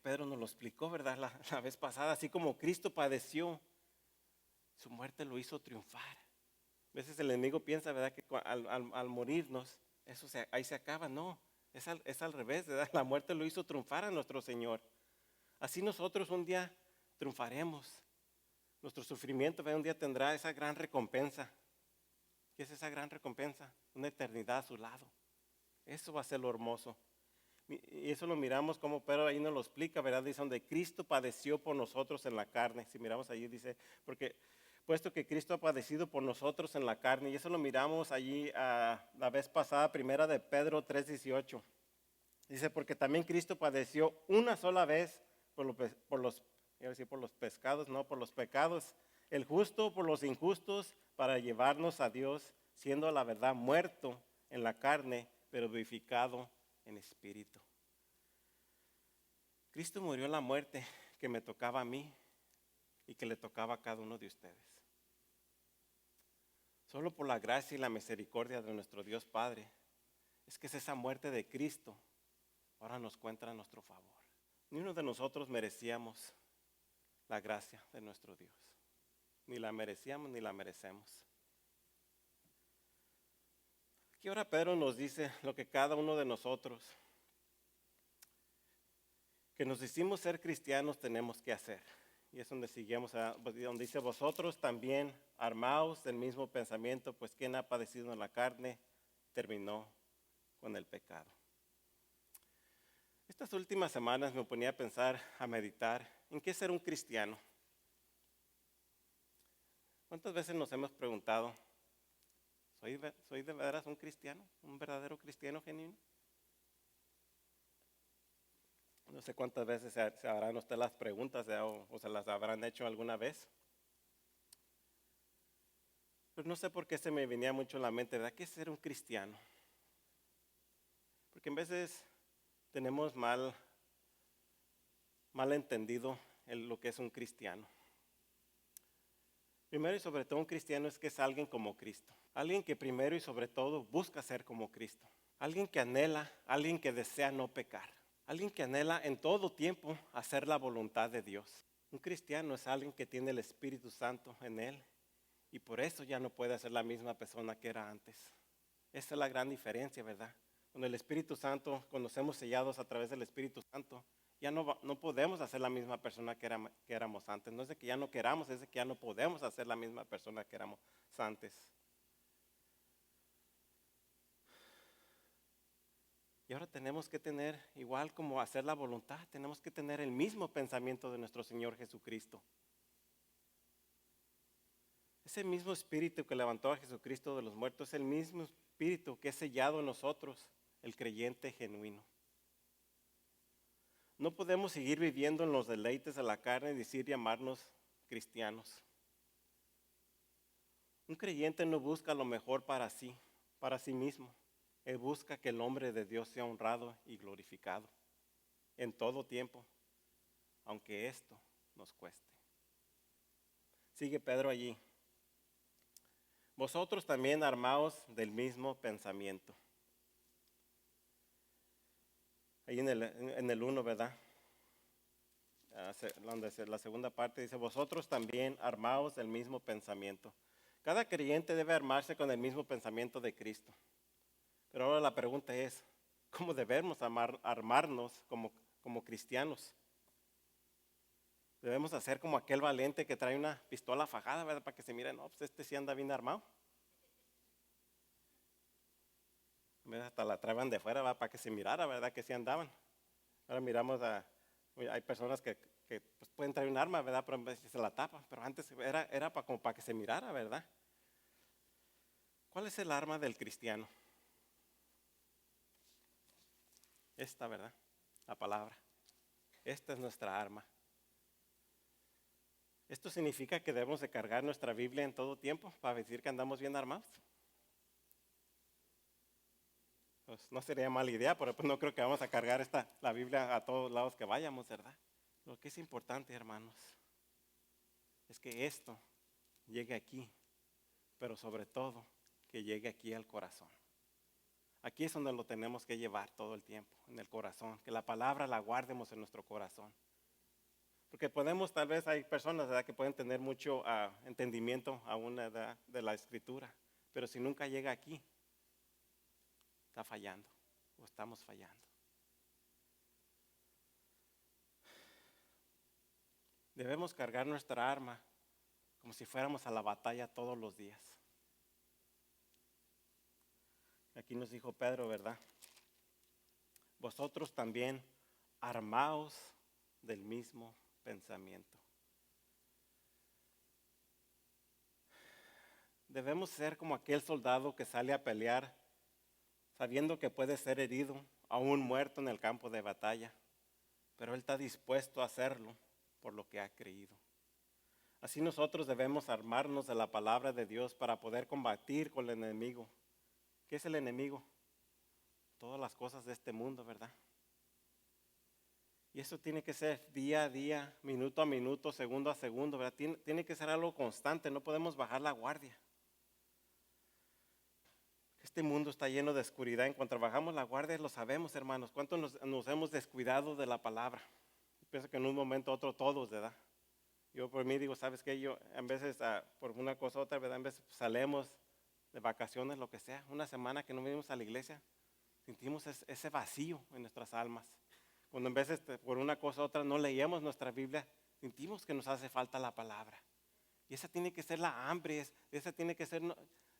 Pedro nos lo explicó, ¿verdad? La vez pasada, así como Cristo padeció, su muerte lo hizo triunfar. A veces el enemigo piensa, ¿verdad?, que al morirnos, ahí se acaba. No, es al revés, ¿verdad? La muerte lo hizo triunfar a nuestro Señor. Así nosotros un día triunfaremos. Nuestro sufrimiento, ¿verdad?, un día tendrá esa gran recompensa. ¿Qué es esa gran recompensa? Una eternidad a su lado. Eso va a ser lo hermoso. Y eso lo miramos como Pedro ahí nos lo explica, ¿verdad? Dice, donde Cristo padeció por nosotros en la carne. Si miramos allí, dice, porque puesto que Cristo ha padecido por nosotros en la carne, y eso lo miramos allí la vez pasada, primera de Pedro 3:18. Dice, porque también Cristo padeció una sola vez por los pecados, no, por los pecados, el justo por los injustos, para llevarnos a Dios, siendo la verdad muerto en la carne, pero vivificado en espíritu. Cristo murió en la muerte que me tocaba a mí y que le tocaba a cada uno de ustedes. Solo por la gracia y la misericordia de nuestro Dios Padre es que es esa muerte de Cristo ahora nos cuenta a nuestro favor. Ni uno de nosotros merecíamos la gracia de nuestro Dios. Ni la merecíamos ni la merecemos. Aquí ahora Pedro nos dice lo que cada uno de nosotros que nos decimos ser cristianos tenemos que hacer. Y es donde seguimos, donde dice, vosotros también armaos del mismo pensamiento, pues quien ha padecido en la carne terminó con el pecado. Estas últimas semanas me ponía a pensar, a meditar, en qué es ser un cristiano. ¿Cuántas veces nos hemos preguntado, ¿soy de veras un cristiano? ¿Un verdadero cristiano genuino? No sé cuántas veces se harán usted las preguntas o se las habrán hecho alguna vez. Pero no sé por qué se me venía mucho en la mente, ¿verdad? ¿Qué es ser un cristiano? Porque en veces tenemos mal entendido lo que es un cristiano. Primero y sobre todo un cristiano es que es alguien como Cristo. Alguien que primero y sobre todo busca ser como Cristo. Alguien que anhela, alguien que desea no pecar. Alguien que anhela en todo tiempo hacer la voluntad de Dios. Un cristiano es alguien que tiene el Espíritu Santo en él y por eso ya no puede ser la misma persona que era antes. Esa es la gran diferencia, ¿verdad? Con el Espíritu Santo, cuando somos sellados a través del Espíritu Santo, ya no podemos hacer la misma persona que éramos antes. No es de que ya no queramos, es de que ya no podemos hacer la misma persona que éramos antes. Y ahora tenemos que tener, igual como hacer la voluntad, tenemos que tener el mismo pensamiento de nuestro Señor Jesucristo. Ese mismo espíritu que levantó a Jesucristo de los muertos es el mismo espíritu que es sellado en nosotros, el creyente genuino. No podemos seguir viviendo en los deleites de la carne y decir llamarnos cristianos. Un creyente no busca lo mejor para sí mismo. Él busca que el nombre de Dios sea honrado y glorificado en todo tiempo, aunque esto nos cueste. Sigue Pedro allí. Vosotros también armaos del mismo pensamiento. Ahí en el 1, ¿verdad? La segunda parte dice, vosotros también armaos del mismo pensamiento. Cada creyente debe armarse con el mismo pensamiento de Cristo. Pero ahora la pregunta es, ¿cómo debemos armarnos como cristianos? Debemos hacer como aquel valiente que trae una pistola fajada, ¿verdad? Para que se mire, no, pues este sí anda bien armado. Hasta la traían de fuera, ¿verdad? Para que se mirara, ¿verdad? Que sí andaban. Ahora miramos hay personas que pues pueden traer un arma, ¿verdad? Pero se la tapan. Pero antes era como para que se mirara, ¿verdad? ¿Cuál es el arma del cristiano? Esta, ¿verdad? La palabra. Esta es nuestra arma. ¿Esto significa que debemos de cargar nuestra Biblia en todo tiempo para decir que andamos bien armados? Pues no sería mala idea, pero pues no creo que vamos a cargar la Biblia a todos lados que vayamos, ¿verdad? Lo que es importante, hermanos, es que esto llegue aquí, pero sobre todo que llegue aquí al corazón. Aquí es donde lo tenemos que llevar todo el tiempo, en el corazón, que la palabra la guardemos en nuestro corazón. Porque podemos, tal vez hay personas, ¿verdad?, que pueden tener mucho entendimiento aún, ¿verdad?, de la escritura, pero si nunca llega aquí, está fallando o estamos fallando. Debemos cargar nuestra arma como si fuéramos a la batalla todos los días. Aquí nos dijo Pedro, ¿verdad? Vosotros también armaos del mismo pensamiento. Debemos ser como aquel soldado que sale a pelear sabiendo que puede ser herido, aún muerto en el campo de batalla, pero él está dispuesto a hacerlo por lo que ha creído. Así nosotros debemos armarnos de la palabra de Dios para poder combatir con el enemigo. ¿Qué es el enemigo? Todas las cosas de este mundo, ¿verdad? Y eso tiene que ser día a día, minuto a minuto, segundo a segundo, ¿verdad? Tiene que ser algo constante, no podemos bajar la guardia. Este mundo está lleno de oscuridad. En cuanto bajamos la guardia, lo sabemos, hermanos. ¿Cuánto nos hemos descuidado de la palabra? Pienso que en un momento u otro todos, ¿verdad? Yo por mí digo, ¿sabes qué? Yo en veces, por una cosa u otra, ¿verdad? En veces salemos de vacaciones, lo que sea, una semana que no venimos a la iglesia, sentimos ese vacío en nuestras almas. Cuando en veces por una cosa u otra no leíamos nuestra Biblia, sentimos que nos hace falta la palabra. Y esa tiene que ser la hambre, esa tiene que ser,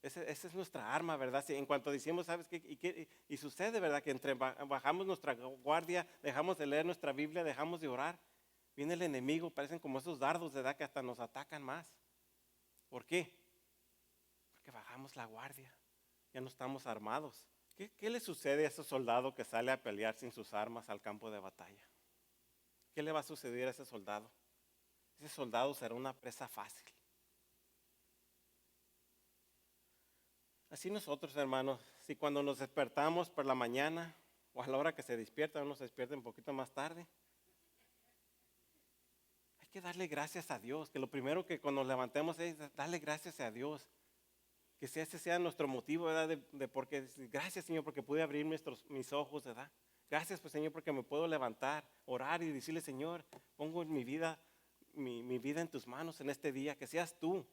esa es nuestra arma, ¿verdad? Si en cuanto decimos, ¿sabes qué? Y sucede, ¿verdad? Que entre bajamos nuestra guardia, dejamos de leer nuestra Biblia, dejamos de orar, viene el enemigo, parecen como esos dardos de edad que hasta nos atacan más. ¿Por qué? Porque bajamos la guardia, ya no estamos armados. ¿Qué le sucede a ese soldado que sale a pelear sin sus armas al campo de batalla? ¿Qué le va a suceder a ese soldado? Ese soldado será una presa fácil. Así nosotros, hermanos, si cuando nos despertamos por la mañana o a la hora que se despierta, uno se despierta un poquito más tarde, hay que darle gracias a Dios, que lo primero que cuando nos levantemos es darle gracias a Dios. Que ese sea nuestro motivo, ¿verdad? Porque gracias, Señor, porque pude abrir mis ojos, ¿verdad? Gracias, pues, Señor, porque me puedo levantar, orar y decirle, Señor, pongo en mi vida en tus manos en este día, que seas tú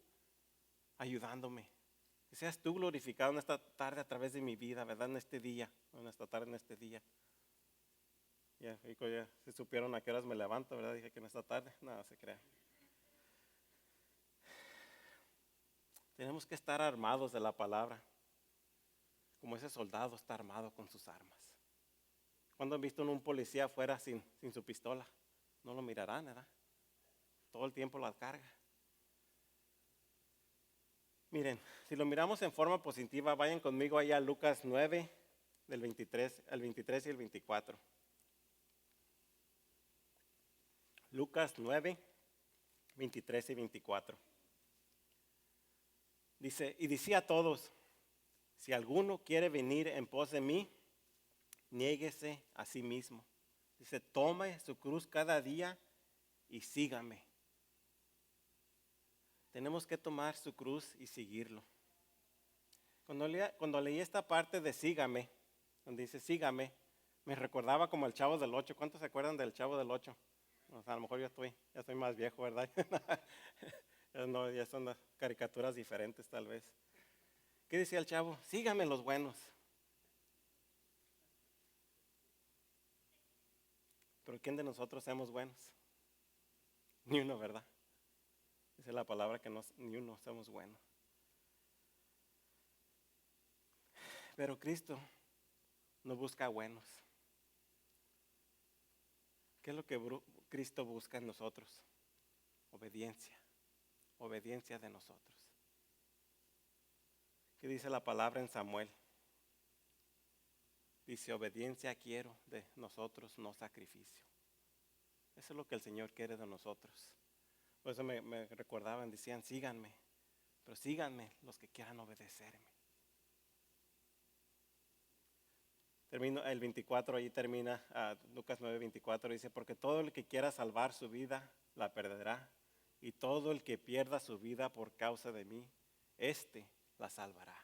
ayudándome, que seas tú glorificado en esta tarde a través de mi vida, ¿verdad? En este día, en esta tarde, en este día. Ya se supieron a qué horas me levanto, ¿verdad? Dije que en esta tarde, nada se crea. Tenemos que estar armados de la palabra, como ese soldado está armado con sus armas. ¿Cuándo han visto un policía afuera sin su pistola? No lo mirarán, ¿verdad? Todo el tiempo la carga. Miren, si lo miramos en forma positiva, vayan conmigo allá a Lucas 9, del 23 y el 24. Lucas 9, 23 y 24. Dice, y decía a todos, si alguno quiere venir en pos de mí, niéguese a sí mismo. Dice, tome su cruz cada día y sígame. Tenemos que tomar su cruz y seguirlo. Cuando leí esta parte de sígame, donde dice sígame, me recordaba como el Chavo del Ocho. ¿Cuántos se acuerdan del Chavo del Ocho? O sea, a lo mejor ya estoy más viejo, ¿verdad? No, ya son las caricaturas diferentes tal vez. ¿Qué decía el Chavo? Sígame los buenos. Pero ¿quién de nosotros seamos buenos? Ni uno, ¿verdad? Esa es la palabra que ni uno somos buenos. Pero Cristo no busca buenos. ¿Qué es lo que Cristo busca en nosotros? Obediencia. Obediencia de nosotros. ¿Qué dice la palabra en Samuel? Dice, obediencia quiero de nosotros, no sacrificio. Eso es lo que el Señor quiere de nosotros. Por eso me recordaban, decían, síganme, pero síganme los que quieran obedecerme. Termino el 24, ahí termina Lucas 9, 24, dice, porque todo el que quiera salvar su vida, la perderá, y todo el que pierda su vida por causa de mí, la salvará.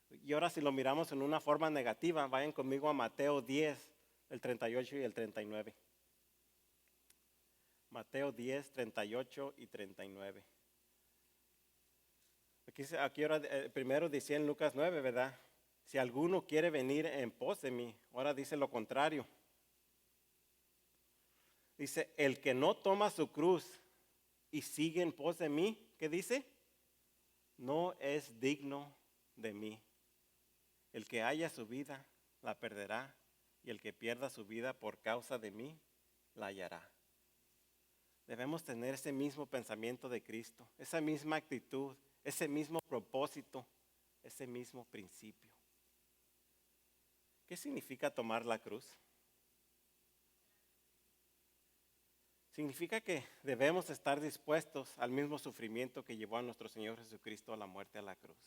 Y ahora si lo miramos en una forma negativa, vayan conmigo a Mateo 10, el 38 y el 39. Mateo 10, 38 y 39. Aquí ahora, primero decía en Lucas 9, ¿verdad? Si alguno quiere venir en pos de mí, ahora dice lo contrario. Dice, el que no toma su cruz y sigue en pos de mí, ¿qué dice? No es digno de mí. El que haya su vida, la perderá, y el que pierda su vida por causa de mí, la hallará. Debemos tener ese mismo pensamiento de Cristo, esa misma actitud, ese mismo propósito, ese mismo principio. ¿Qué significa tomar la cruz? Significa que debemos estar dispuestos al mismo sufrimiento que llevó a nuestro Señor Jesucristo a la muerte a la cruz.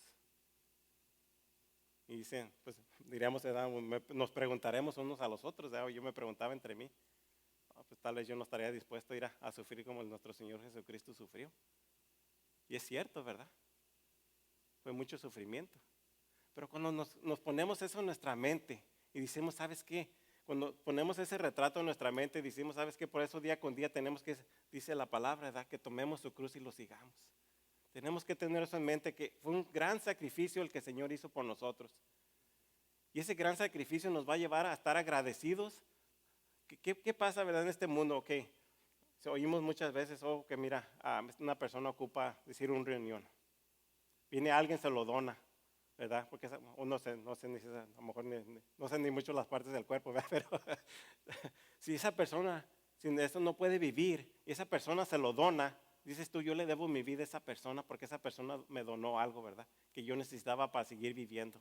Y dicen, pues diríamos, nos preguntaremos unos a los otros, yo me preguntaba entre mí, pues tal vez yo no estaría dispuesto a ir a sufrir como nuestro Señor Jesucristo sufrió. Y es cierto, ¿verdad? Fue mucho sufrimiento. Pero cuando nos ponemos eso en nuestra mente y decimos, ¿sabes qué? Cuando ponemos ese retrato en nuestra mente y decimos, ¿sabes qué? Por eso día con día tenemos que, dice la palabra, ¿verdad? Que tomemos su cruz y lo sigamos. Tenemos que tener eso en mente, que fue un gran sacrificio el que el Señor hizo por nosotros. Y ese gran sacrificio nos va a llevar a estar agradecidos. ¿Qué pasa, verdad, en este mundo? Okay. Oímos muchas veces, que mira, una persona ocupa decir una reunión. Viene alguien, se lo dona, ¿verdad? Porque no sé, a lo mejor no sé ni mucho las partes del cuerpo, ¿verdad? Pero si esa persona sin eso no puede vivir y esa persona se lo dona, dices tú, yo le debo mi vida a esa persona porque esa persona me donó algo, ¿verdad? Que yo necesitaba para seguir viviendo.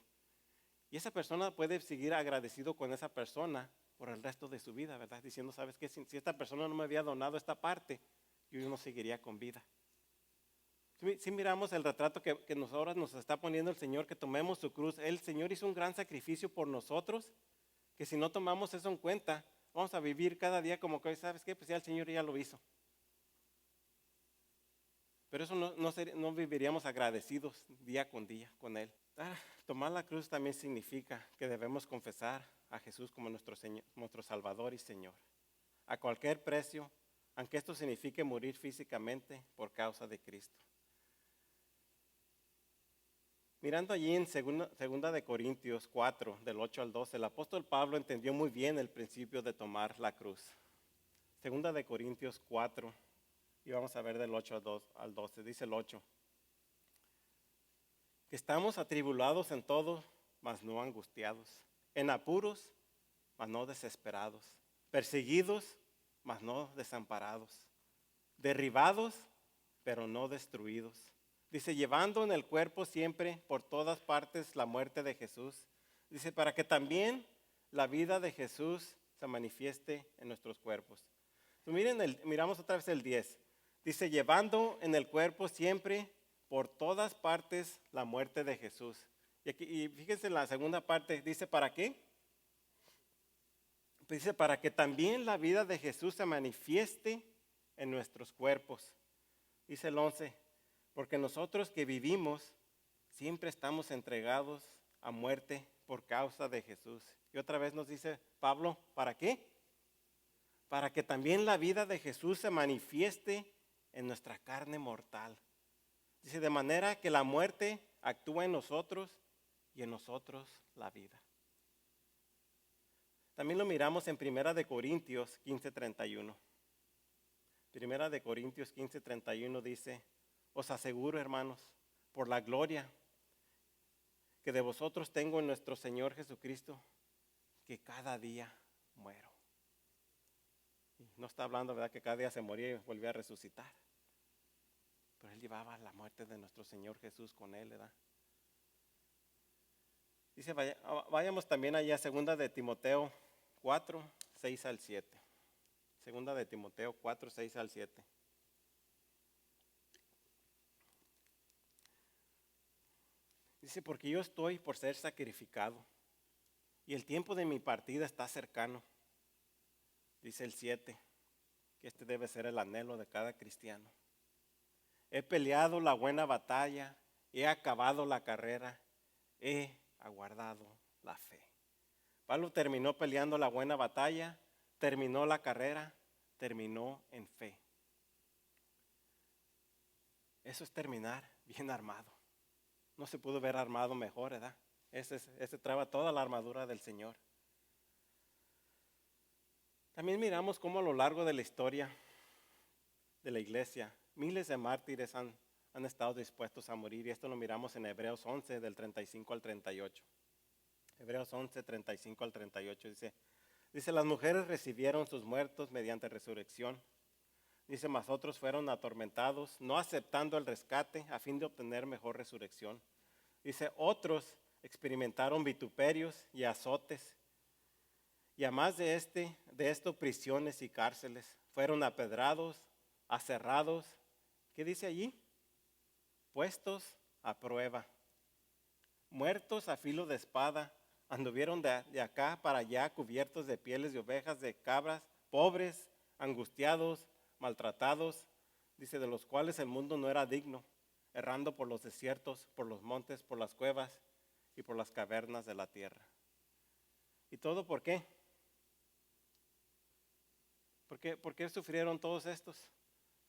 Y esa persona puede seguir agradecido con esa persona por el resto de su vida, ¿verdad? Diciendo, ¿sabes qué? Si esta persona no me había donado esta parte, yo no seguiría con vida. Si miramos el retrato que ahora nos está poniendo el Señor, que tomemos su cruz. El Señor hizo un gran sacrificio por nosotros, que si no tomamos eso en cuenta, vamos a vivir cada día como que, ¿sabes qué? Pues ya el Señor ya lo hizo. Pero eso no viviríamos agradecidos día con día con Él. Tomar la cruz también significa que debemos confesar a Jesús como nuestro Salvador y Señor. A cualquier precio, aunque esto signifique morir físicamente por causa de Cristo. Mirando allí en segunda de Corintios 4, del 8 al 12, el apóstol Pablo entendió muy bien el principio de tomar la cruz. Segunda de Corintios 4, y vamos a ver del 8 al 12, dice el 8. Que estamos atribulados en todo, mas no angustiados, en apuros, mas no desesperados, perseguidos, mas no desamparados, derribados, pero no destruidos. Dice, llevando en el cuerpo siempre por todas partes la muerte de Jesús. Dice, para que también la vida de Jesús se manifieste en nuestros cuerpos. Miramos otra vez el 10. Dice, llevando en el cuerpo siempre por todas partes la muerte de Jesús. Y fíjense en la segunda parte, dice, ¿para qué? Dice, para que también la vida de Jesús se manifieste en nuestros cuerpos. Dice el 11, porque nosotros que vivimos siempre estamos entregados a muerte por causa de Jesús. Y otra vez nos dice Pablo, ¿para qué? Para que también la vida de Jesús se manifieste en nuestra carne mortal. Dice, de manera que la muerte actúa en nosotros y en nosotros la vida. También lo miramos en Primera de Corintios 15:31. Primera de Corintios 15:31 dice, os aseguro, hermanos, por la gloria que de vosotros tengo en nuestro Señor Jesucristo, que cada día muero. Y no está hablando, ¿verdad?, que cada día se moría y volvía a resucitar. Pero Él llevaba la muerte de nuestro Señor Jesús con Él, ¿verdad? Dice, vayamos también allá a 2 de Timoteo 4, 6 al 7. 2 de Timoteo 4, 6 al 7. Dice, porque yo estoy por ser sacrificado y el tiempo de mi partida está cercano. Dice el 7, que este debe ser el anhelo de cada cristiano. He peleado la buena batalla, he acabado la carrera, he ha guardado la fe. Pablo terminó peleando la buena batalla, terminó la carrera, terminó en fe. Eso es terminar bien armado. No se pudo ver armado mejor, ¿verdad? Ese traba toda la armadura del Señor. También miramos cómo a lo largo de la historia de la iglesia, miles de mártires han estado dispuestos a morir. Y esto lo miramos en Hebreos 11, del 35 al 38. Hebreos 11, 35 al 38 dice, las mujeres recibieron sus muertos mediante resurrección. Dice, mas otros fueron atormentados, no aceptando el rescate a fin de obtener mejor resurrección. Dice, otros experimentaron vituperios y azotes, y además de esto, prisiones y cárceles. Fueron apedrados, aserrados. ¿Qué dice allí? Puestos a prueba. Muertos a filo de espada. Anduvieron de acá para allá cubiertos de pieles de ovejas, de cabras, pobres, angustiados, maltratados. Dice, de los cuales el mundo no era digno, errando por los desiertos, por los montes, por las cuevas y por las cavernas de la tierra. ¿Y todo por qué? ¿Por qué sufrieron todos estos?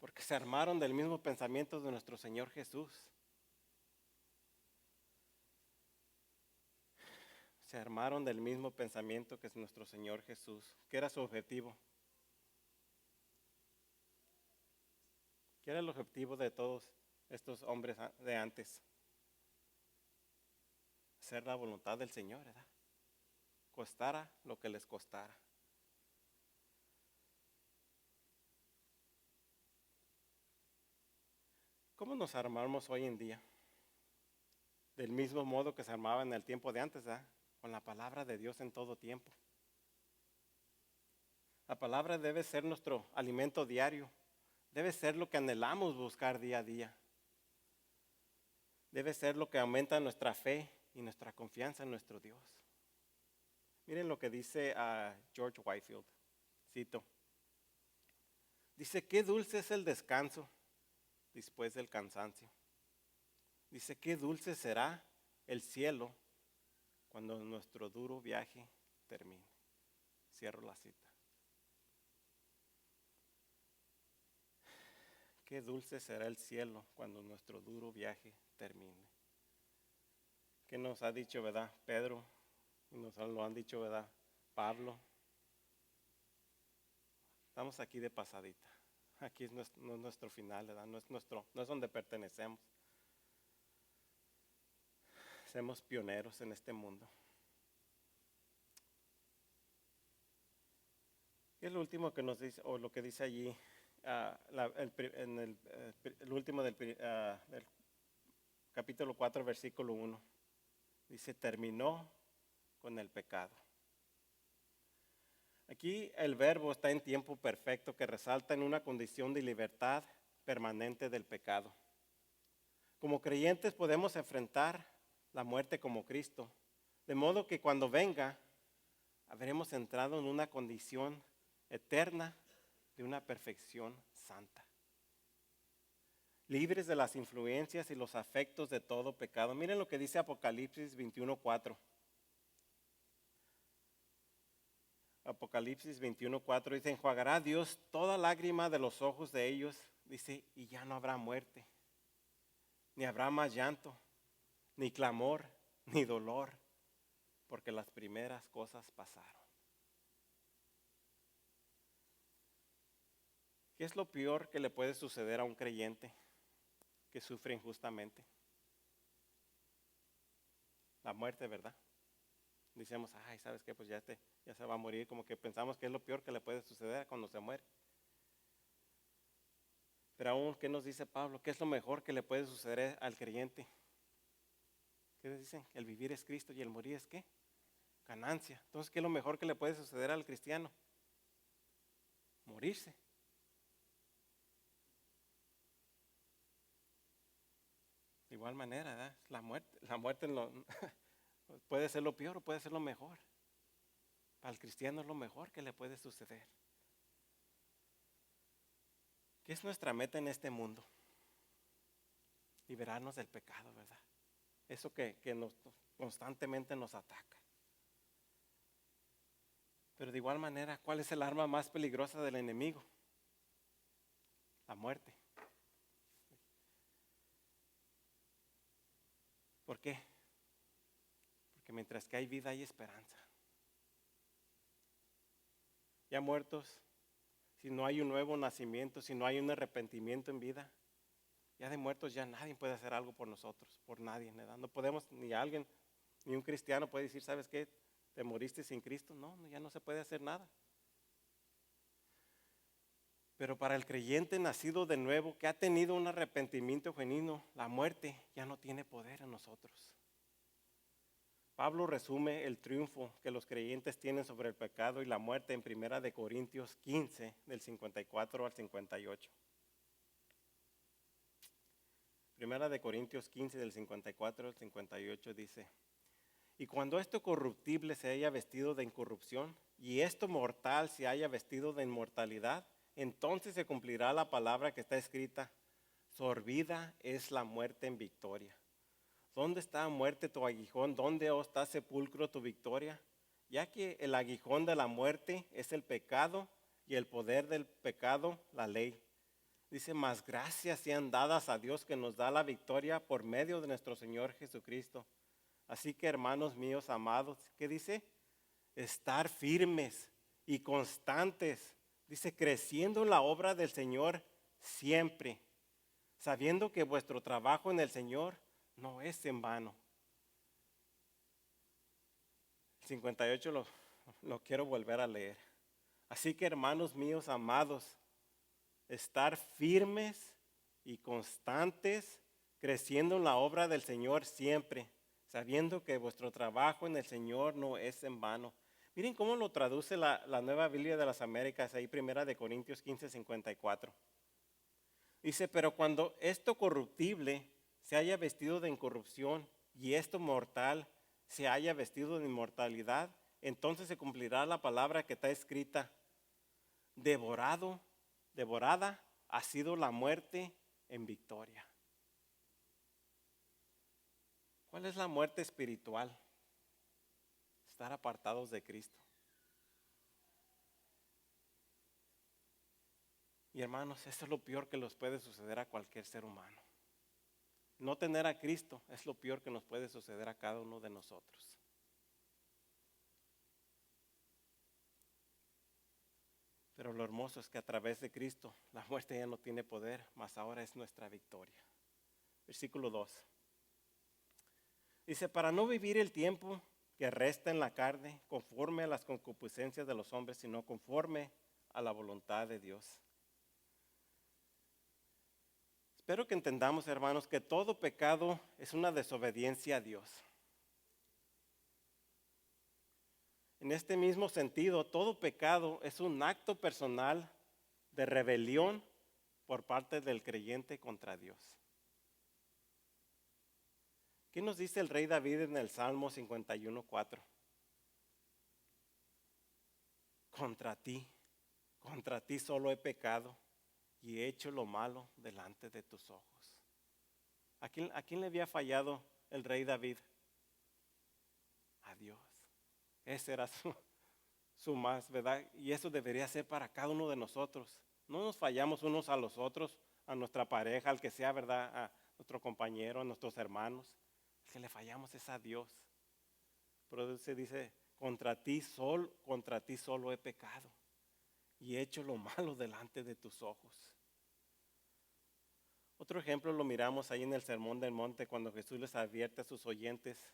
Porque se armaron del mismo pensamiento de nuestro Señor Jesús. Se armaron del mismo pensamiento que es nuestro Señor Jesús. ¿Qué era su objetivo? ¿Qué era el objetivo de todos estos hombres de antes? Hacer la voluntad del Señor, ¿verdad? Costara lo que les costara. ¿Cómo nos armamos hoy en día? Del mismo modo que se armaba en el tiempo de antes, ¿verdad? Con la palabra de Dios en todo tiempo. La palabra debe ser nuestro alimento diario. Debe ser lo que anhelamos buscar día a día. Debe ser lo que aumenta nuestra fe y nuestra confianza en nuestro Dios. Miren lo que dice George Whitefield. Cito. Dice, qué dulce es el descanso después del cansancio. Dice, qué dulce será el cielo cuando nuestro duro viaje termine. Cierro la cita. Qué dulce será el cielo cuando nuestro duro viaje termine. ¿Qué nos ha dicho, verdad, Pedro? Y nos lo han dicho, verdad, Pablo. Estamos aquí de pasadita. Aquí no es nuestro final, ¿verdad? No es donde pertenecemos. Somos pioneros en este mundo. ¿Qué es lo último que nos dice, o lo que dice allí, el último del capítulo 4, versículo 1? Dice, terminó con el pecado. Aquí el verbo está en tiempo perfecto que resalta en una condición de libertad permanente del pecado. Como creyentes podemos enfrentar la muerte como Cristo, de modo que cuando venga habremos entrado en una condición eterna de una perfección santa, libres de las influencias y los afectos de todo pecado. Miren lo que dice Apocalipsis 21:4. Apocalipsis 21:4 dice, enjuagará Dios toda lágrima de los ojos de ellos, dice, y ya no habrá muerte, ni habrá más llanto, ni clamor, ni dolor, porque las primeras cosas pasaron. ¿Qué es lo peor que le puede suceder a un creyente que sufre injustamente? La muerte, ¿verdad? Decimos, ay, ¿sabes qué? Pues ya se va a morir, como que pensamos que es lo peor que le puede suceder cuando se muere. Pero aún, ¿qué nos dice Pablo? ¿Qué es lo mejor que le puede suceder al creyente? ¿Qué dicen? El vivir es Cristo y el morir es ¿qué? Ganancia. Entonces, ¿qué es lo mejor que le puede suceder al cristiano? Morirse. De igual manera, ¿verdad? La muerte puede ser lo peor o puede ser lo mejor. Para el cristiano es lo mejor que le puede suceder. ¿Qué es nuestra meta en este mundo? Liberarnos del pecado, ¿verdad? eso que constantemente nos ataca. Pero de igual manera, ¿cuál es el arma más peligrosa del enemigo? La muerte. ¿Por qué? Porque mientras que hay vida hay esperanza. Ya muertos, si no hay un nuevo nacimiento, si no hay un arrepentimiento en vida, ya de muertos ya nadie puede hacer algo por nosotros, por nadie, ¿verdad? No podemos, ni alguien, ni un cristiano puede decir, ¿sabes qué? ¿Te moriste sin Cristo? No, ya no se puede hacer nada. Pero para el creyente nacido de nuevo, que ha tenido un arrepentimiento genuino, la muerte ya no tiene poder en nosotros. Pablo resume el triunfo que los creyentes tienen sobre el pecado y la muerte en 1 Corintios 15, del 54 al 58. 1 Corintios 15, del 54 al 58 dice: y cuando esto corruptible se haya vestido de incorrupción, y esto mortal se haya vestido de inmortalidad, entonces se cumplirá la palabra que está escrita: sorbida es la muerte en victoria. ¿Dónde está, muerte, tu aguijón? ¿Dónde está, sepulcro, tu victoria? Ya que el aguijón de la muerte es el pecado, y el poder del pecado, la ley. Dice, mas gracias sean dadas a Dios que nos da la victoria por medio de nuestro Señor Jesucristo. Así que, hermanos míos amados, ¿qué dice? Estar firmes y constantes. Dice, creciendo en la obra del Señor siempre, sabiendo que vuestro trabajo en el Señor no es en vano. El 58 lo quiero volver a leer. Así que, hermanos míos amados, estar firmes y constantes, creciendo en la obra del Señor siempre, sabiendo que vuestro trabajo en el Señor no es en vano. Miren cómo lo traduce la Nueva Biblia de las Américas, ahí 1 Corintios 15, 54. Dice, pero cuando esto corruptible se haya vestido de incorrupción y esto mortal se haya vestido de inmortalidad, entonces se cumplirá la palabra que está escrita: devorada ha sido la muerte en victoria. ¿Cuál es la muerte espiritual? Estar apartados de Cristo. Y hermanos, eso es lo peor que les puede suceder a cualquier ser humano. No tener a Cristo es lo peor que nos puede suceder a cada uno de nosotros. Pero lo hermoso es que a través de Cristo la muerte ya no tiene poder, mas ahora es nuestra victoria. Versículo 2. Dice, para no vivir el tiempo que resta en la carne conforme a las concupiscencias de los hombres, sino conforme a la voluntad de Dios. Espero que entendamos, hermanos, que todo pecado es una desobediencia a Dios. En este mismo sentido, todo pecado es un acto personal de rebelión por parte del creyente contra Dios. ¿Qué nos dice el rey David en el Salmo 51:4? Contra ti solo he pecado y he hecho lo malo delante de tus ojos. ¿A quién le había fallado el rey David? A Dios. Ese era su más, ¿verdad? Y eso debería ser para cada uno de nosotros. No nos fallamos unos a los otros, a nuestra pareja, al que sea, ¿verdad? A nuestro compañero, a nuestros hermanos. El que le fallamos es a Dios. Pero se dice, contra ti solo he pecado y he hecho lo malo delante de tus ojos. Otro ejemplo lo miramos ahí en el Sermón del Monte, cuando Jesús les advierte a sus oyentes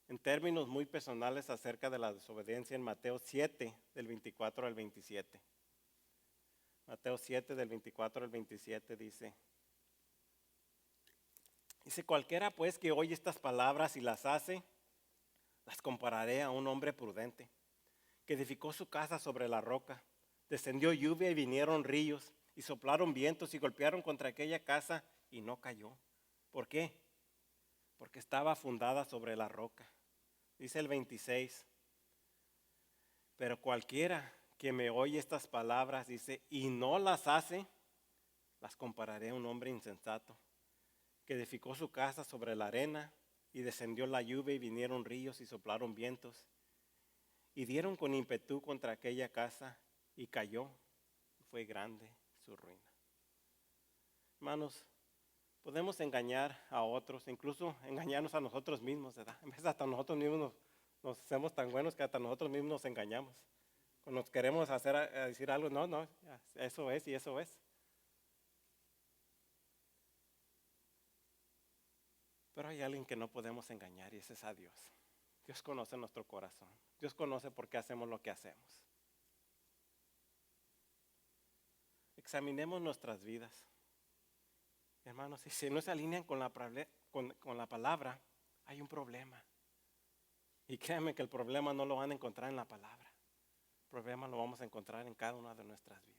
en términos muy personales acerca de la desobediencia, en Mateo 7, del 24 al 27. Mateo 7, del 24 al 27 dice, cualquiera pues que oye estas palabras y las hace, las compararé a un hombre prudente, que edificó su casa sobre la roca. Descendió lluvia y vinieron ríos, y soplaron vientos y golpearon contra aquella casa y no cayó. ¿Por qué? Porque estaba fundada sobre la roca. Dice el 26, pero cualquiera que me oye estas palabras, dice, y no las hace, las compararé a un hombre insensato, que edificó su casa sobre la arena, y descendió la lluvia y vinieron ríos y soplaron vientos y dieron con ímpetu contra aquella casa y cayó, y fue grande su ruina. Hermanos, podemos engañar a otros, incluso engañarnos a nosotros mismos, ¿verdad? A veces hasta nosotros mismos nos hacemos tan buenos que hasta nosotros mismos nos engañamos. Cuando nos queremos hacer a decir algo, no, eso es y eso es. Pero hay alguien que no podemos engañar y ese es a Dios. Dios conoce nuestro corazón. Dios conoce por qué hacemos lo que hacemos. Examinemos nuestras vidas. Hermanos, si no se alinean con la palabra, hay un problema. Y créanme que el problema no lo van a encontrar en la palabra. El problema lo vamos a encontrar en cada una de nuestras vidas.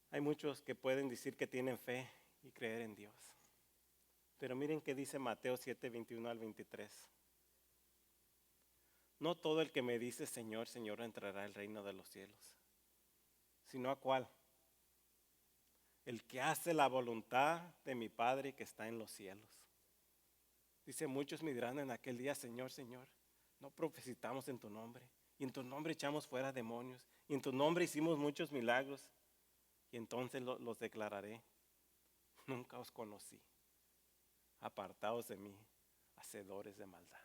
Hay muchos que pueden decir que tienen fe y creer en Dios. Pero miren qué dice Mateo 7, 21 al 23. No todo el que me dice Señor, Señor entrará al reino de los cielos, sino a cuál. El que hace la voluntad de mi Padre que está en los cielos. Dice, muchos me dirán en aquel día, Señor, Señor, no profetizamos en tu nombre, y en tu nombre echamos fuera demonios, y en tu nombre hicimos muchos milagros, y entonces los declararé, nunca os conocí, apartaos de mí, hacedores de maldad.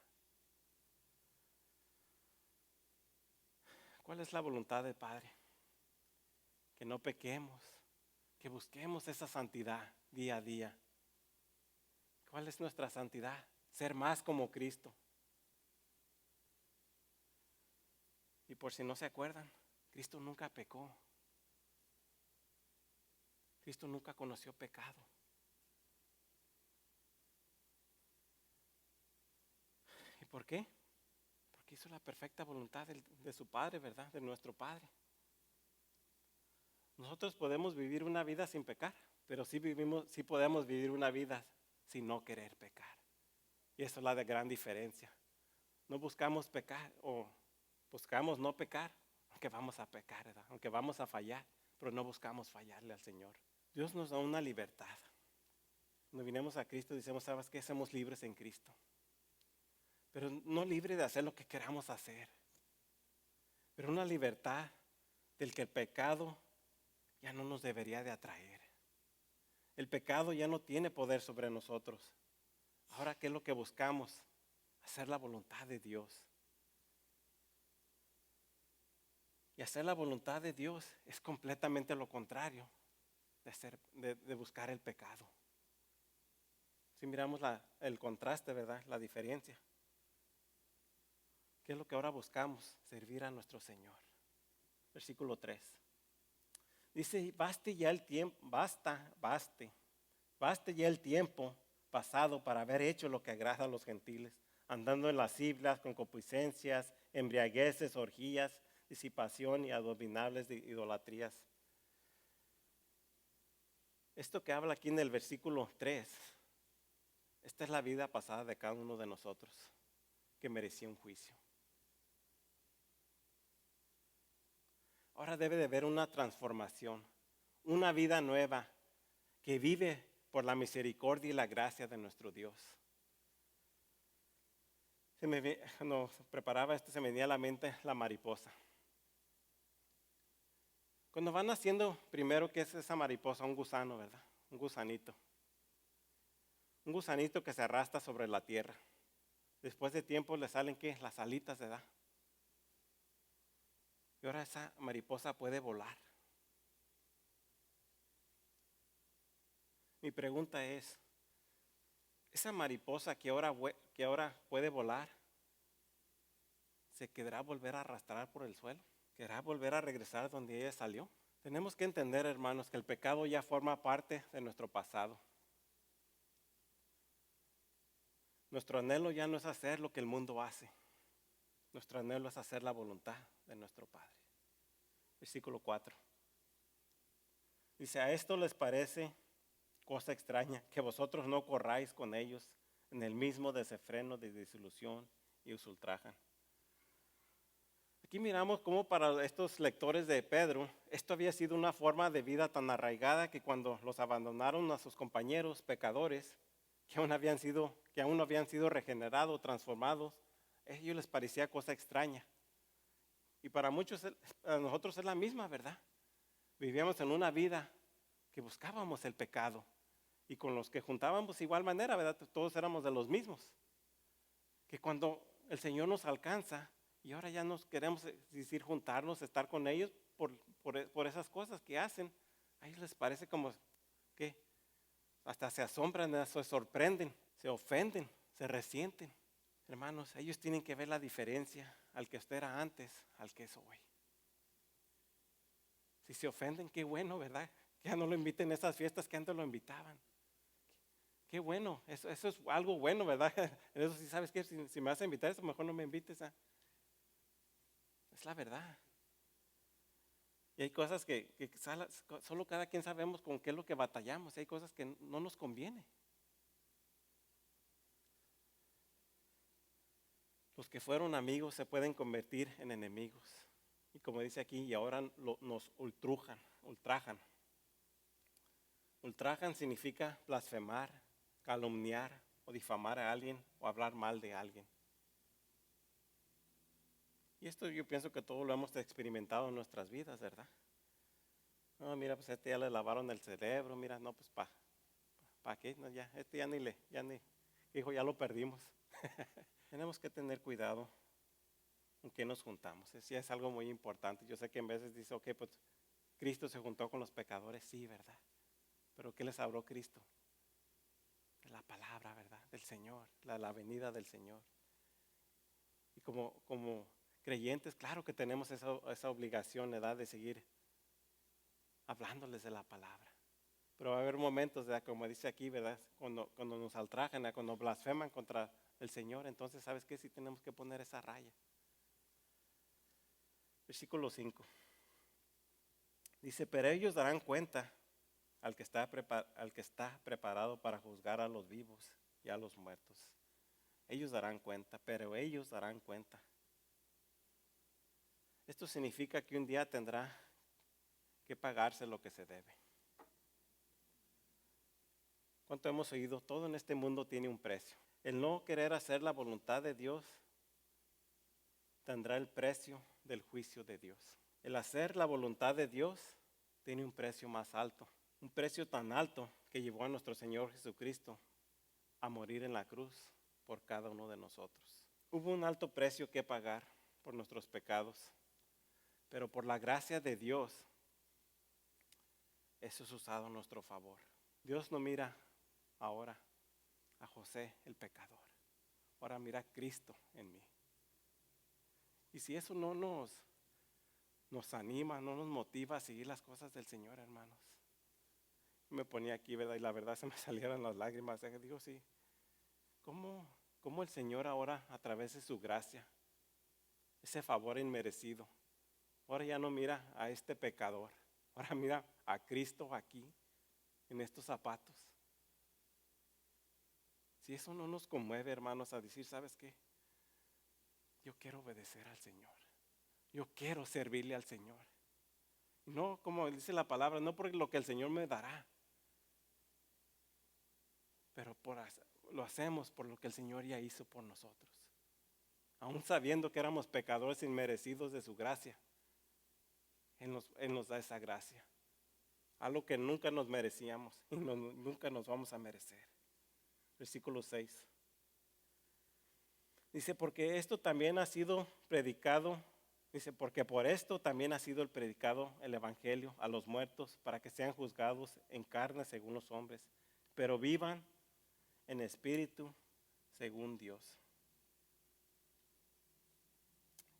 ¿Cuál es la voluntad del Padre? Que no pequemos, que busquemos esa santidad día a día. ¿Cuál es nuestra santidad? Ser más como Cristo. Y por si no se acuerdan, Cristo nunca pecó. Cristo nunca conoció pecado. ¿Y por qué? Porque hizo la perfecta voluntad de su Padre, ¿verdad? De nuestro Padre. Nosotros podemos vivir una vida sin pecar, pero sí podemos vivir una vida sin no querer pecar. Y eso es la gran diferencia. No buscamos pecar o buscamos no pecar, aunque vamos a pecar, ¿verdad? Aunque vamos a fallar, pero no buscamos fallarle al Señor. Dios nos da una libertad. Cuando vinimos a Cristo decimos, ¿sabes qué? Somos libres en Cristo. Pero no libres de hacer lo que queramos hacer. Pero una libertad del que el pecado ya no nos debería de atraer. El pecado ya no tiene poder sobre nosotros. Ahora, ¿qué es lo que buscamos? Hacer la voluntad de Dios. Y hacer la voluntad de Dios es completamente lo contrario de buscar el pecado. Si miramos el contraste, ¿verdad? La diferencia. ¿Qué es lo que ahora buscamos? Servir a nuestro Señor. Versículo 3. Dice, baste ya el tiempo pasado para haber hecho lo que agrada a los gentiles, andando en las islas con concupiscencias, embriagueces, orgías, disipación y abominables de idolatrías. Esto que habla aquí en el versículo 3, esta es la vida pasada de cada uno de nosotros que merecía un juicio. Ahora debe de haber una transformación, una vida nueva que vive por la misericordia y la gracia de nuestro Dios. Cuando preparaba esto se me venía a la mente la mariposa. Cuando van naciendo, primero, ¿qué es esa mariposa? Un gusano, ¿verdad? Un gusanito. Un gusanito que se arrastra sobre la tierra. Después de tiempo le salen, ¿qué? Las alitas, ¿verdad? Y ahora esa mariposa puede volar. Mi pregunta es, esa mariposa que ahora puede volar, ¿se quedará volver a arrastrar por el suelo? ¿Querrá volver a regresar donde ella salió? Tenemos que entender, hermanos, que el pecado ya forma parte de nuestro pasado. Nuestro anhelo ya no es hacer lo que el mundo hace. Nuestro anhelo es hacer la voluntad de nuestro Padre. Versículo 4. Dice, a esto les parece cosa extraña que vosotros no corráis con ellos en el mismo desenfreno de disolución y os ultrajan. Aquí miramos cómo para estos lectores de Pedro, esto había sido una forma de vida tan arraigada que cuando los abandonaron a sus compañeros pecadores, que aún no habían sido regenerados, transformados, a ellos les parecía cosa extraña. Y para muchos, a nosotros es la misma, ¿verdad? Vivíamos en una vida que buscábamos el pecado y con los que juntábamos de igual manera, ¿verdad? Todos éramos de los mismos. Que cuando el Señor nos alcanza y ahora ya nos queremos decir juntarnos, estar con ellos por esas cosas que hacen, a ellos les parece como que hasta se asombran, se sorprenden, se ofenden, se resienten. Hermanos, ellos tienen que ver la diferencia al que usted era antes, al que es hoy. Si se ofenden, qué bueno, ¿verdad? Que ya no lo inviten a esas fiestas que antes lo invitaban. Qué bueno, eso es algo bueno, ¿verdad? Eso sí, ¿sabes qué? Si me vas a invitar, eso mejor no me invites. Es la verdad. Y hay cosas que solo cada quien sabemos con qué es lo que batallamos. Y hay cosas que no nos conviene. Los que fueron amigos se pueden convertir en enemigos. Y como dice aquí, y ahora nos ultrajan. Ultrajan significa blasfemar, calumniar o difamar a alguien o hablar mal de alguien. Y esto yo pienso que todo lo hemos experimentado en nuestras vidas, ¿verdad? No, mira, pues a este ya le lavaron el cerebro, mira, no, pues ¿pa qué? No, ya, este hijo, ya lo perdimos. Tenemos que tener cuidado con qué nos juntamos. Sí, es algo muy importante. Yo sé que en veces dice, ok, pues Cristo se juntó con los pecadores, sí, ¿verdad? Pero ¿qué les habló Cristo? De la palabra, ¿verdad? Del Señor, la venida del Señor. Y como creyentes, claro que tenemos esa obligación, ¿verdad? De seguir hablándoles de la palabra. Pero va a haber momentos, ¿verdad? Como dice aquí, ¿verdad? Cuando nos ultrajan, ¿verdad? Cuando blasfeman contra el Señor, entonces, ¿sabes qué? Sí tenemos que poner esa raya. Versículo 5. Dice, pero ellos darán cuenta al que está preparado para juzgar a los vivos y a los muertos. Ellos darán cuenta, pero ellos darán cuenta. Esto significa que un día tendrá que pagarse lo que se debe. ¿Cuánto hemos oído? Todo en este mundo tiene un precio. El no querer hacer la voluntad de Dios tendrá el precio del juicio de Dios. El hacer la voluntad de Dios tiene un precio más alto. Un precio tan alto que llevó a nuestro Señor Jesucristo a morir en la cruz por cada uno de nosotros. Hubo un alto precio que pagar por nuestros pecados, pero por la gracia de Dios, eso es usado a nuestro favor. Dios no mira ahora a José el pecador, ahora mira a Cristo en mí. Y si eso no nos anima, no nos motiva a seguir las cosas del Señor, hermanos. Me ponía aquí, ¿verdad? Y la verdad se me salieron las lágrimas. Digo, sí, ¿cómo el Señor ahora, a través de su gracia, ese favor inmerecido, ahora ya no mira a este pecador, ahora mira a Cristo aquí, en estos zapatos? Si eso no nos conmueve, hermanos, a decir, ¿sabes qué? Yo quiero obedecer al Señor. Yo quiero servirle al Señor. No, como dice la palabra, no por lo que el Señor me dará, pero lo hacemos por lo que el Señor ya hizo por nosotros. Aún sabiendo que éramos pecadores inmerecidos de su gracia, Él nos da esa gracia. Algo que nunca nos merecíamos y nunca nos vamos a merecer. Versículo 6. Dice, porque esto también ha sido predicado. Dice, porque por esto también ha sido predicado el evangelio a los muertos, para que sean juzgados en carne según los hombres, pero vivan en espíritu según Dios.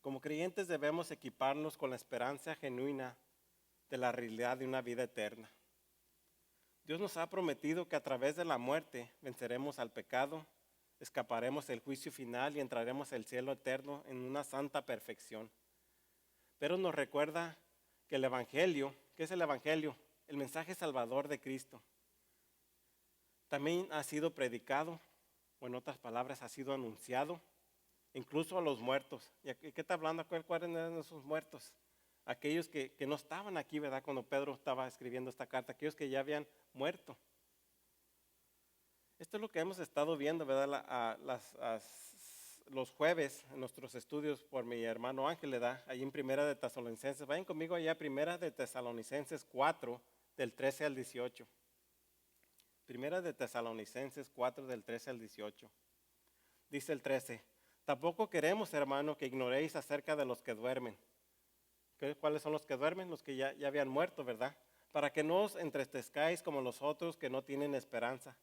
Como creyentes debemos equiparnos con la esperanza genuina de la realidad de una vida eterna. Dios nos ha prometido que a través de la muerte venceremos al pecado, escaparemos del juicio final y entraremos al cielo eterno en una santa perfección. Pero nos recuerda que el Evangelio, ¿qué es el Evangelio? El mensaje salvador de Cristo. También ha sido predicado, o en otras palabras, ha sido anunciado incluso a los muertos. ¿Y qué está hablando? ¿Cuáles eran esos muertos? Aquellos que no estaban aquí, ¿verdad? Cuando Pedro estaba escribiendo esta carta, aquellos que ya habían muerto. Esto es lo que hemos estado viendo, ¿verdad? Los jueves en nuestros estudios por mi hermano Ángel, ¿verdad? Ahí en Primera de Tesalonicenses. Vayan conmigo allá, Primera de Tesalonicenses 4, del 13 al 18. Primera de Tesalonicenses 4, del 13 al 18. Dice el 13, tampoco queremos, hermano, que ignoréis acerca de los que duermen. ¿Cuáles son los que duermen? Los que ya habían muerto, ¿verdad? Para que no os entristezcáis como los otros que no tienen esperanza.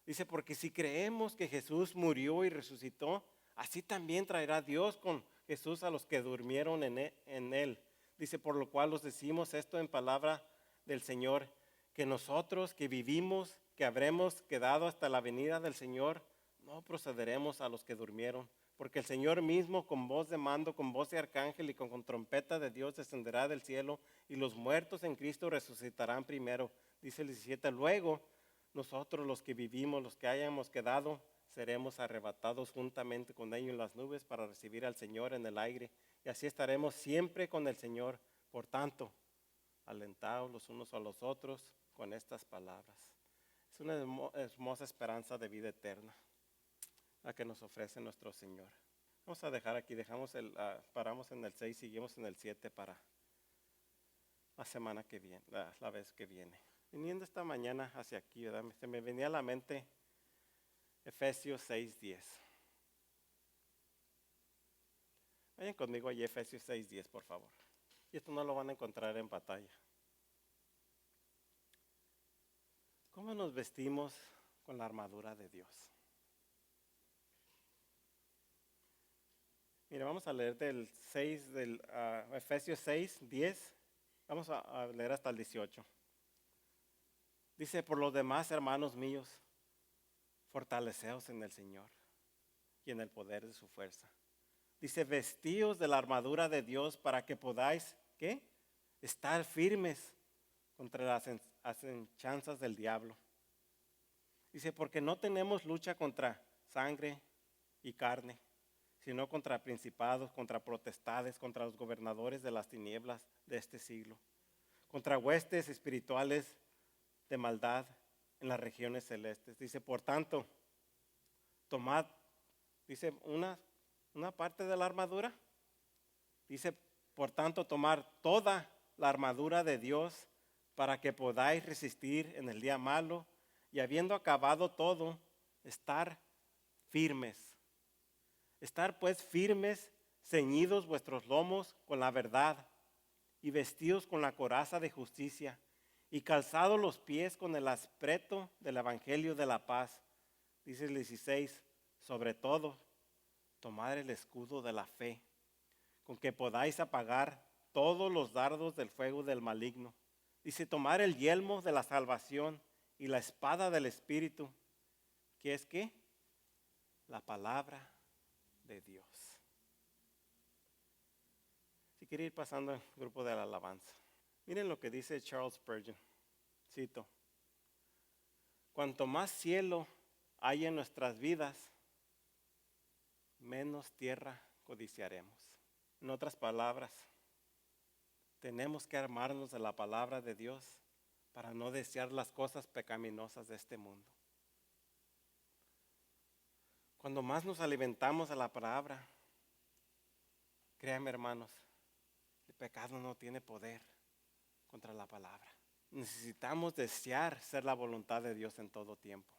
Dice, porque si creemos que Jesús murió y resucitó, así también traerá Dios con Jesús a los que durmieron en él. Dice, por lo cual os decimos esto en palabra del Señor, que nosotros que vivimos, que habremos quedado hasta la venida del Señor, no procederemos a los que durmieron. Porque el Señor mismo con voz de mando, con voz de arcángel y con trompeta de Dios descenderá del cielo y los muertos en Cristo resucitarán primero. Dice el 17, luego nosotros los que vivimos, los que hayamos quedado, seremos arrebatados juntamente con ellos en las nubes para recibir al Señor en el aire. Y así estaremos siempre con el Señor. Por tanto, alentaos los unos a los otros con estas palabras. Es una hermosa esperanza de vida eterna la que nos ofrece nuestro Señor. Vamos a dejar aquí, paramos en el 6, seguimos en el 7 para la semana que viene, la vez que viene. Viniendo esta mañana hacia aquí, ¿verdad? Se me venía a la mente Efesios 6:10. Vayan conmigo allí, Efesios 6:10, por favor. Y esto no lo van a encontrar en pantalla. ¿Cómo nos vestimos con la armadura de Dios? Mira, vamos a leer del Efesios 6:10. Vamos a leer hasta el 18. Dice, por los demás, hermanos míos, fortaleceos en el Señor y en el poder de su fuerza. Dice, vestíos de la armadura de Dios para que podáis, ¿qué? Estar firmes contra las acechanzas del diablo. Dice, porque no tenemos lucha contra sangre y carne, sino contra principados, contra potestades, contra los gobernadores de las tinieblas de este siglo, contra huestes espirituales de maldad en las regiones celestes. Dice, por tanto, tomad, dice, una parte de la armadura. Dice, por tanto, tomar toda la armadura de Dios para que podáis resistir en el día malo y habiendo acabado todo, estar firmes. Estar pues firmes, ceñidos vuestros lomos con la verdad y vestidos con la coraza de justicia y calzados los pies con el aspreto del evangelio de la paz. Dice el 16, sobre todo, tomad el escudo de la fe, con que podáis apagar todos los dardos del fuego del maligno. Dice, tomar el yelmo de la salvación y la espada del Espíritu, que es ¿qué? La palabra de Dios. Si quiere ir pasando al grupo de la alabanza. Miren lo que dice Charles Spurgeon. Cito. Cuanto más cielo hay en nuestras vidas, menos tierra codiciaremos. En otras palabras, tenemos que armarnos de la palabra de Dios para no desear las cosas pecaminosas de este mundo. Cuando más nos alimentamos de la palabra, créanme hermanos, el pecado no tiene poder contra la palabra. Necesitamos desear ser la voluntad de Dios en todo tiempo.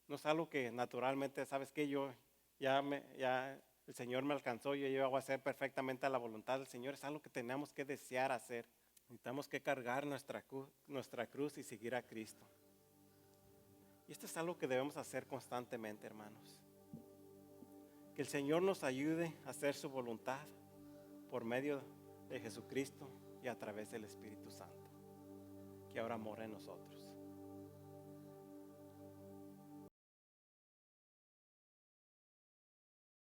No es algo que naturalmente, ¿sabes qué? El Señor me alcanzó, yo voy a hacer perfectamente la voluntad del Señor. Es algo que tenemos que desear hacer. Necesitamos que cargar nuestra cruz y seguir a Cristo. Y esto es algo que debemos hacer constantemente, hermanos. Que el Señor nos ayude a hacer su voluntad por medio de Jesucristo y a través del Espíritu Santo, que ahora mora en nosotros.